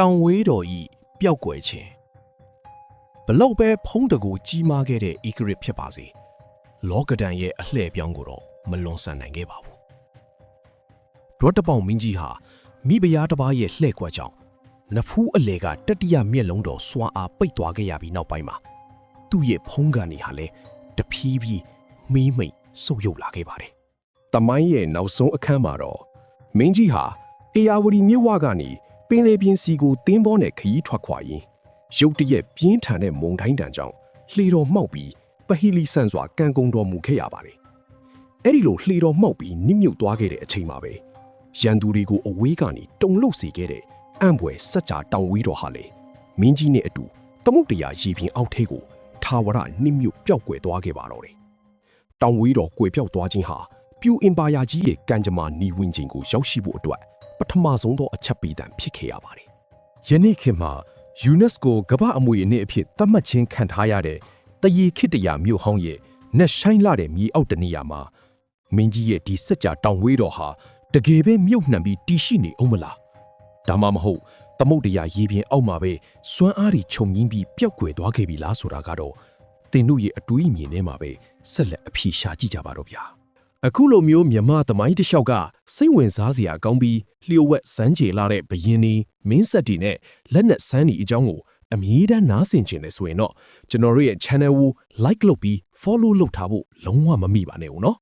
တောင်ဝေးတော်ဤပျောက်ကွယ်ခြင်းဘလောက်ပဲဖုံးတကူကြီးမားခဲ့တဲ့ Ikaris ဖြစ်ပါစေလောကဒန်ရဲ့အလှည့်ပြောင်းကိုတော့မလွန်ဆန်နိုင်ခဲ့ပါဘူးဒွတ်တပေါင်မင်းကြီးဟာမိဖုရားတစ်ပါးရဲ့လှည့်ကွက်ကြောင့်နဖူးအလေကတတိယမျက်လုံးတော်စွမ်းအားပိတ်သွားခဲ့ရပြီးနောက်ပိုင်းမှာသူ့ရဲ့ဖုံးကန်တွေဟာလည်းတဖြည်းဖြည်းမီးမိန်ဆုပ်ယုပ်လာခဲ့ပါတယ်။တမိုင်းရဲ့နောက်ဆုံးအခန်းမှာတော့မင်းကြီးဟာအေယာဝတီမြစ်ဝကနေပင်လေပြင်းစီကိုတင်းပေါ်နဲ့ခရီးထွက်ခွာရင်းရုတ်တရက်ပြင်းထန်တဲ့မုန်တိုင်းတန်ကြောင့်လှေတော်မှောက်ပြီးပဟီလီဆန်စွာကန်ကုံတော်မူခဲ့ရပါတယ်။အဲ့ဒီလိုလှေတော်မှောက်ပြီးနစ်မြုပ်သွားခဲ့တဲ့အချိန်မှာပဲရန်သူတွေကိုအဝေးကနေတုံလှုပ်စေခဲ့တဲ့အံ့ဖွယ်စัจ जा တောင်ဝေးတော်ဟာလေမင်းကြီးနဲ့အတူသမုတ်တရားရေပြင်အောက်ထဲကိုထာဝရနစ်မြုပ်ပျောက်ကွယ်သွားခဲ့ပါတော့တယ်။တောင်ဝေးတော်ကွယ်ပျောက်သွားခြင်းဟာပြူအင်ပါယာကြီးရဲ့ကံကြမ္မာနီဝင်ခြင်းကိုရောက်ရှိဖို့အတွက်ပထမဆုံးသောအချက်ပေးတံဖြစ်ခဲ့ရပါတယ်။ယနေ့ခေတ်မှာ UNESCO ကမ္ဘာအမွေအနှစ်အဖြစ်သတ်မှတ်ခြင်းခံထားရတဲ့တရေခေတ္တရာမြို့ဟောင်းရဲ့နက်ရှိုင်းလာတဲ့မြေအောက်တနေရာမှာမင်းကြီးရဲ့ဒီစัจ जा တောင်ဝေးတော်ဟာတကယ်ပဲမြုပ်နှံပြီးတည်ရှိနေအောင်မလားဒါမှမဟုတ်သမုတ်တရားရေပြင်အောက်မှာပဲစွမ်းအားတွေခြုံငင်းပြီးပျောက်ကွယ်သွားခဲ့ပြီလားဆိုတာကတော့တင်တို့ရဲ့အတွေးအမြင်ထဲမှာပဲဆက်လက်အဖြေရှာကြည့်ကြပါတော့ဗျာအခုလိုမျိုးမြမသမိုင်းတစ်လျှောက်ကစိတ်ဝင်စားစရာကောင်းပြီးလျှို့ဝှက်စမ်းကြေလာတဲ့ဘယင်းဒီမင်းဆက်တီနဲ့လက်နက်စမ်းဒီအကြောင်းကိုအမြဲတမ်းနားဆင်ကျင်နေဆိုရင်တော့ကျွန်တော်တို့ရဲ့ channel ကို like လုပ်ပြီး follow လုပ်ထားဖို့လုံးဝမမိပါနဲ့ဦးနော်